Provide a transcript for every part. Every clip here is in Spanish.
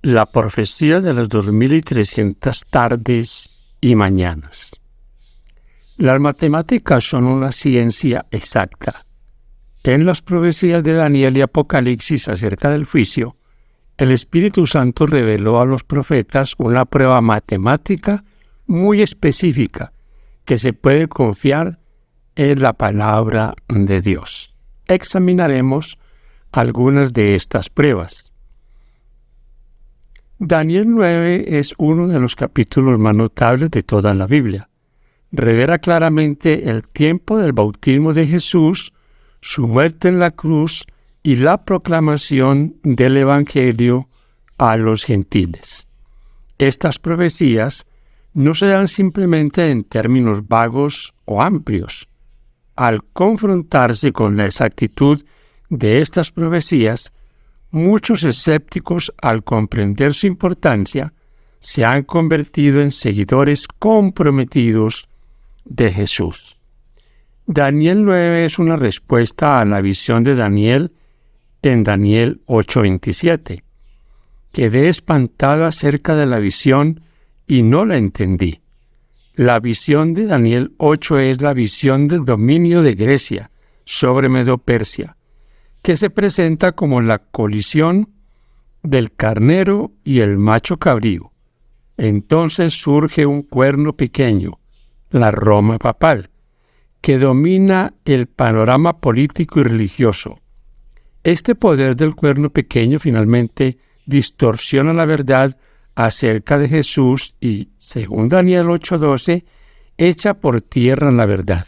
La profecía de las 2300 tardes y mañanas. Las matemáticas son una ciencia exacta. En las profecías de Daniel y Apocalipsis acerca del juicio, el Espíritu Santo reveló a los profetas una prueba matemática muy específica que se puede confiar en la palabra de Dios. Examinaremos algunas de estas pruebas. Daniel 9 es uno de los capítulos más notables de toda la Biblia. Revela claramente el tiempo del bautismo de Jesús, su muerte en la cruz y la proclamación del Evangelio a los gentiles. Estas profecías no se dan simplemente en términos vagos o amplios. Al confrontarse con la exactitud de estas profecías, muchos escépticos, al comprender su importancia, se han convertido en seguidores comprometidos de Jesús. Daniel 9 es una respuesta a la visión de Daniel en Daniel 8:27. Quedé espantado acerca de la visión y no la entendí. La visión de Daniel 8 es la visión del dominio de Grecia sobre Medo-Persia, que se presenta como la colisión del carnero y el macho cabrío. Entonces surge un cuerno pequeño, la Roma papal, que domina el panorama político y religioso. Este poder del cuerno pequeño finalmente distorsiona la verdad acerca de Jesús y, según Daniel 8:12, echa por tierra la verdad.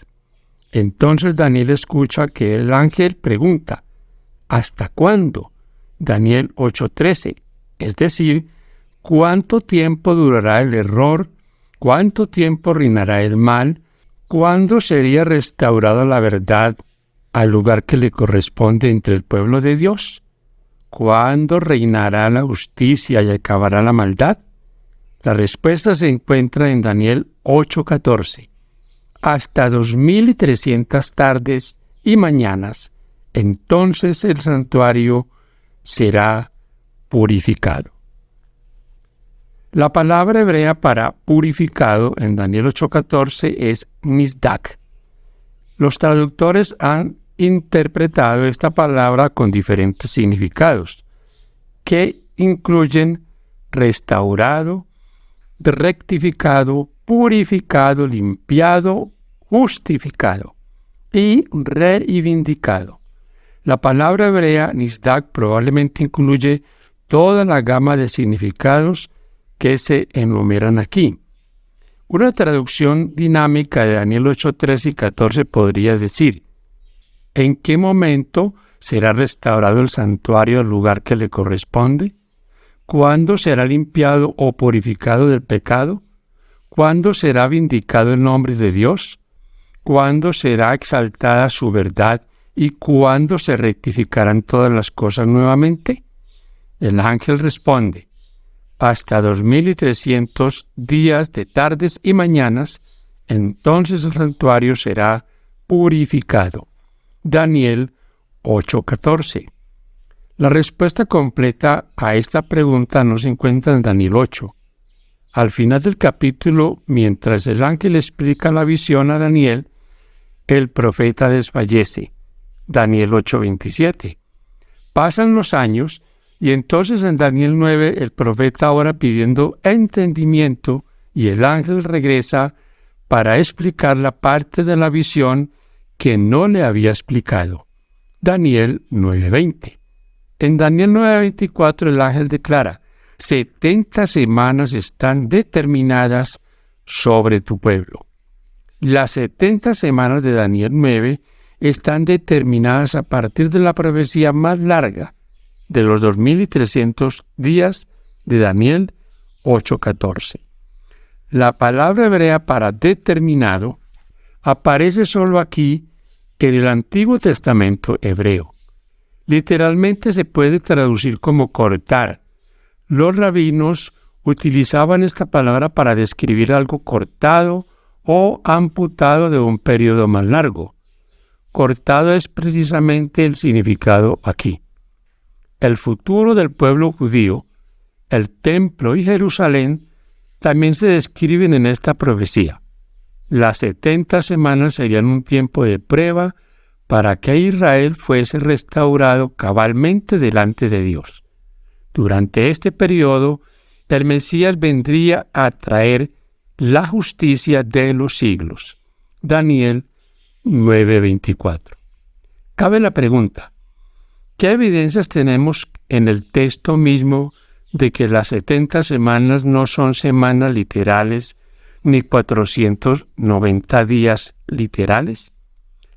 Entonces Daniel escucha que el ángel pregunta: ¿hasta cuándo? Daniel 8:13. Es decir, ¿cuánto tiempo durará el error? ¿Cuánto tiempo reinará el mal? ¿Cuándo sería restaurada la verdad al lugar que le corresponde entre el pueblo de Dios? ¿Cuándo reinará la justicia y acabará la maldad? La respuesta se encuentra en Daniel 8:14. Hasta 2300 tardes y mañanas, entonces el santuario será purificado. La palabra hebrea para purificado en Daniel 8:14 es nisdak. Los traductores han interpretado esta palabra con diferentes significados, que incluyen restaurado, rectificado, purificado, limpiado, justificado y reivindicado. La palabra hebrea nisdak probablemente incluye toda la gama de significados que se enumeran aquí. Una traducción dinámica de Daniel 8:13 y 14 podría decir: ¿en qué momento será restaurado el santuario al lugar que le corresponde? ¿Cuándo será limpiado o purificado del pecado? ¿Cuándo será vindicado el nombre de Dios? ¿Cuándo será exaltada su verdad? ¿Y cuándo se rectificarán todas las cosas nuevamente? El ángel responde: hasta 2300 días de tardes y mañanas, entonces el santuario será purificado. Daniel 8:14. La respuesta completa a esta pregunta no se encuentra en Daniel 8. Al final del capítulo, mientras el ángel explica la visión a Daniel, el profeta desfallece. Daniel 8:27. Pasan los años y entonces en Daniel 9 el profeta ora pidiendo entendimiento y el ángel regresa para explicar la parte de la visión que no le había explicado. Daniel 9:20. En Daniel 9:24 el ángel declara: 70 semanas están determinadas sobre tu pueblo. Las 70 semanas de Daniel 9 están determinadas a partir de la profecía más larga de los 2300 días de Daniel 8:14. La palabra hebrea para determinado aparece solo aquí en el Antiguo Testamento hebreo. Literalmente se puede traducir como cortar. Los rabinos utilizaban esta palabra para describir algo cortado o amputado de un periodo más largo. Cortado es precisamente el significado aquí. El futuro del pueblo judío el templo y Jerusalén también se describen en esta profecía. Las 70 semanas serían un tiempo de prueba para que Israel fuese restaurado cabalmente delante de Dios. Durante este periodo, el Mesías vendría a traer la justicia de los siglos. Daniel 9:24. Cabe la pregunta, ¿qué evidencias tenemos en el texto mismo de que las 70 semanas no son semanas literales ni 490 días literales?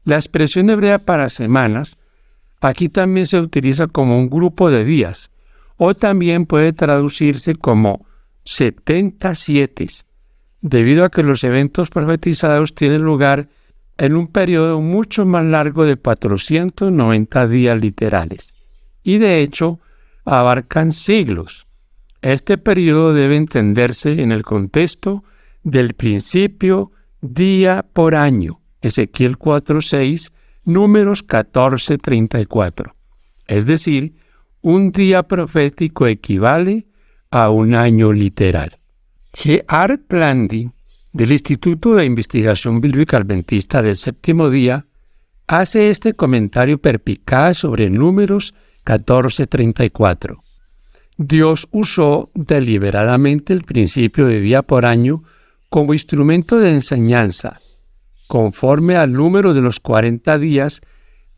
La expresión hebrea para semanas aquí también se utiliza como un grupo de días, o también puede traducirse como 77, debido a que los eventos profetizados tienen lugar en un periodo mucho más largo de 490 días literales, y de hecho abarcan siglos. Este periodo debe entenderse en el contexto del principio día por año, Ezequiel 4:6, Números 14:34. Es decir, un día profético equivale a un año literal. Gerhard Blandy, del Instituto de Investigación Bíblica Adventista del Séptimo Día, hace este comentario perspicaz sobre Números 14:34. Dios usó deliberadamente el principio de día por año como instrumento de enseñanza, conforme al número de los 40 días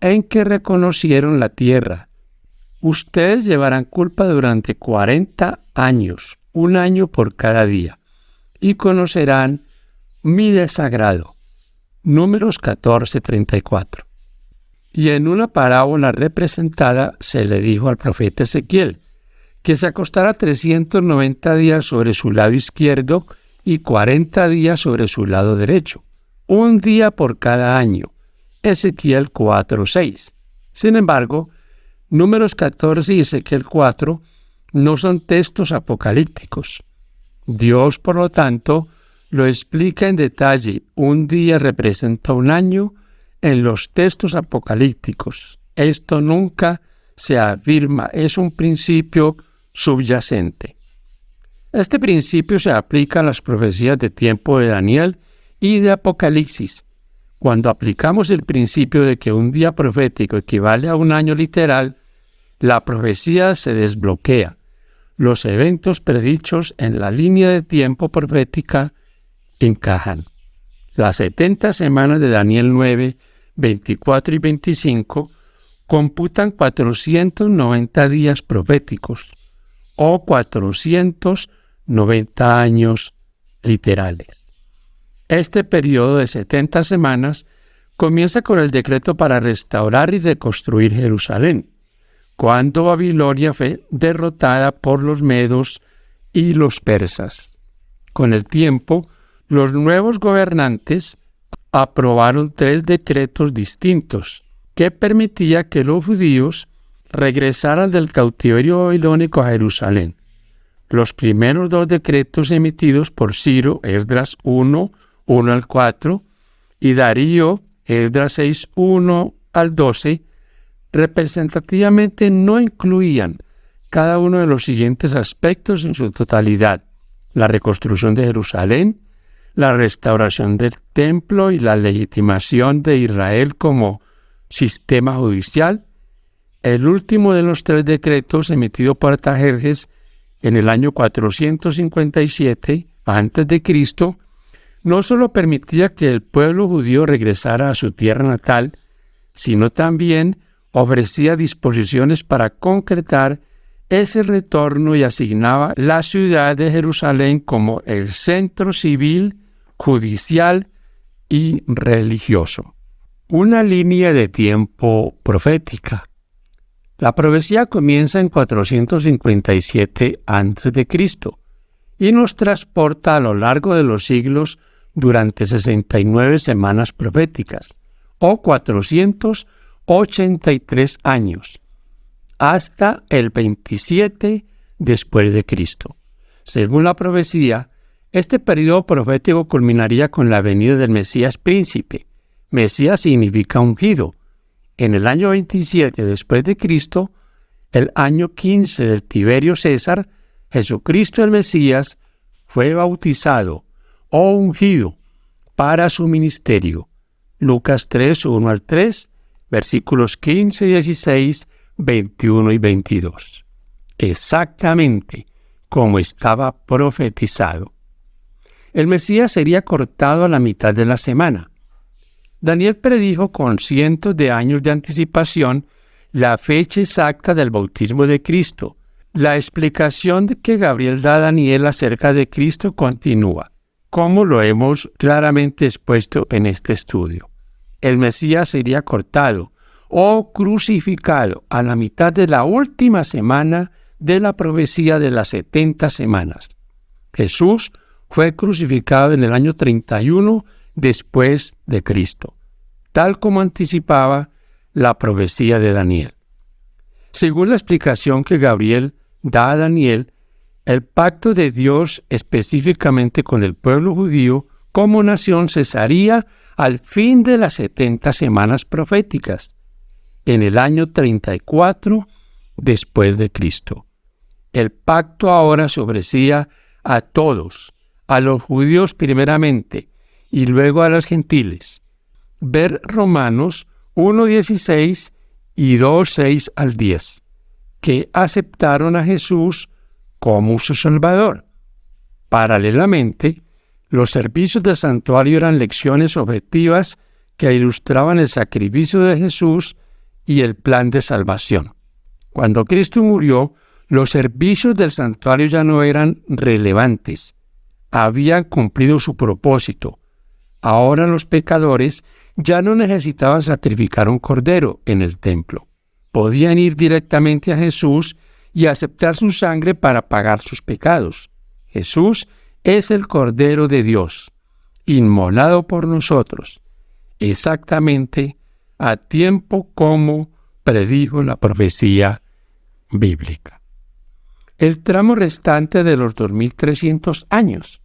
en que reconocieron la tierra. Ustedes llevarán culpa durante 40 años, un año por cada día, y conocerán mi desagrado. Números 14:34. Y en una parábola representada se le dijo al profeta Ezequiel que se acostara 390 días sobre su lado izquierdo y 40 días sobre su lado derecho, un día por cada año. Ezequiel 4:6. Sin embargo, Números 14 y Ezequiel 4 no son textos apocalípticos. Dios, por lo tanto, lo explica en detalle. Un día representa un año en los textos apocalípticos. Esto nunca se afirma, es un principio subyacente. Este principio se aplica a las profecías de tiempo de Daniel y de Apocalipsis. Cuando aplicamos el principio de que un día profético equivale a un año literal, la profecía se desbloquea. Los eventos predichos en la línea de tiempo profética encajan. Las 70 semanas de Daniel 9, 24 y 25 computan 490 días proféticos o 490 años literales. Este periodo de 70 semanas comienza con el decreto para restaurar y reconstruir Jerusalén, cuando Babilonia fue derrotada por los medos y los persas. Con el tiempo, los nuevos gobernantes aprobaron 3 decretos distintos que permitían que los judíos regresaran del cautiverio babilónico a Jerusalén. Los primeros 2 decretos emitidos por Ciro, Esdras 1, 1 al 4, y Darío, Esdras 6, 1 al 12, representativamente no incluían cada uno de los siguientes aspectos en su totalidad: la reconstrucción de Jerusalén, la restauración del templo y la legitimación de Israel como sistema judicial. El último de los 3 decretos emitido por Artajerjes en el año 457 a.C., no solo permitía que el pueblo judío regresara a su tierra natal, sino también ofrecía disposiciones para concretar ese retorno y asignaba la ciudad de Jerusalén como el centro civil, judicial y religioso. Una línea de tiempo profética. La profecía comienza en 457 a.C. y nos transporta a lo largo de los siglos durante 69 semanas proféticas, o 483 años, hasta el 27 después de Cristo. Según la profecía, este periodo profético culminaría con la venida del Mesías príncipe. Mesías significa ungido. En el año 27 después de Cristo, el año 15 del Tiberio César, Jesucristo el Mesías fue bautizado o ungido para su ministerio. Lucas 3, 1 al 3, versículos 15, 16, 21 y 22. Exactamente como estaba profetizado. El Mesías sería cortado a la mitad de la semana. Daniel predijo con cientos de años de anticipación la fecha exacta del bautismo de Cristo. La explicación que Gabriel da a Daniel acerca de Cristo continúa, como lo hemos claramente expuesto en este estudio. El Mesías sería cortado o crucificado a la mitad de la última semana de la profecía de las 70 semanas. Jesús fue crucificado en el año 31 después de Cristo, tal como anticipaba la profecía de Daniel. Según la explicación que Gabriel da a Daniel, el pacto de Dios específicamente con el pueblo judío como nación cesaría al fin de las 70 semanas proféticas, en el año 34 después de Cristo. El pacto ahora se ofrecía a todos, a los judíos primeramente y luego a los gentiles. Ver Romanos 1:16 y 2:6 al 10, que aceptaron a Jesús como su Salvador. Paralelamente, los servicios del santuario eran lecciones objetivas que ilustraban el sacrificio de Jesús y el plan de salvación. Cuando Cristo murió, los servicios del santuario ya no eran relevantes. Habían cumplido su propósito. Ahora los pecadores ya no necesitaban sacrificar un cordero en el templo. Podían ir directamente a Jesús y aceptar su sangre para pagar sus pecados. Jesús es el Cordero de Dios, inmolado por nosotros, exactamente a tiempo como predijo la profecía bíblica. El tramo restante de los 2300 años.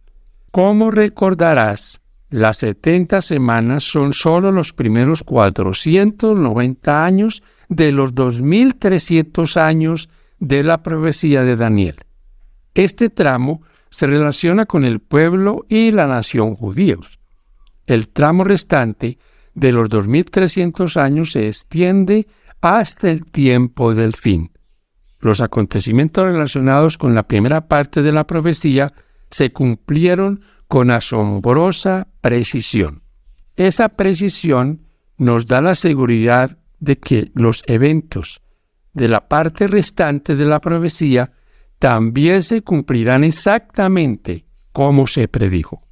Como recordarás, las 70 semanas son solo los primeros 490 años de los 2300 años de la profecía de Daniel. Este tramo se relaciona con el pueblo y la nación judíos. El tramo restante de los 2300 años se extiende hasta el tiempo del fin. Los acontecimientos relacionados con la primera parte de la profecía se cumplieron con asombrosa precisión. Esa precisión nos da la seguridad de que los eventos de la parte restante de la profecía también se cumplirán exactamente como se predijo.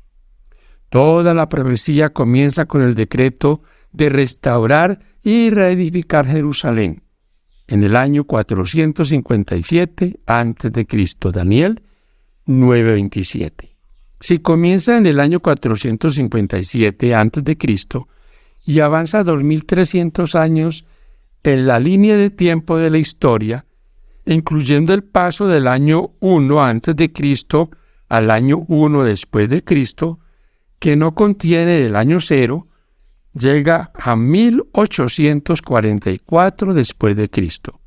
Toda la profecía comienza con el decreto de restaurar y reedificar Jerusalén en el año 457 a.C., Daniel 9:27. Si comienza en el año 457 a.C. y avanza 2300 años en la línea de tiempo de la historia, incluyendo el paso del año 1 a.C. al año 1 después de Cristo, que no contiene el año 0, llega a 1844 después de Cristo.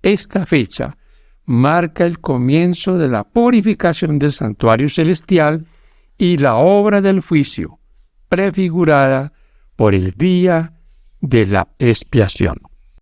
Esta fecha marca el comienzo de la purificación del santuario celestial y la obra del juicio, prefigurada por el día de la expiación.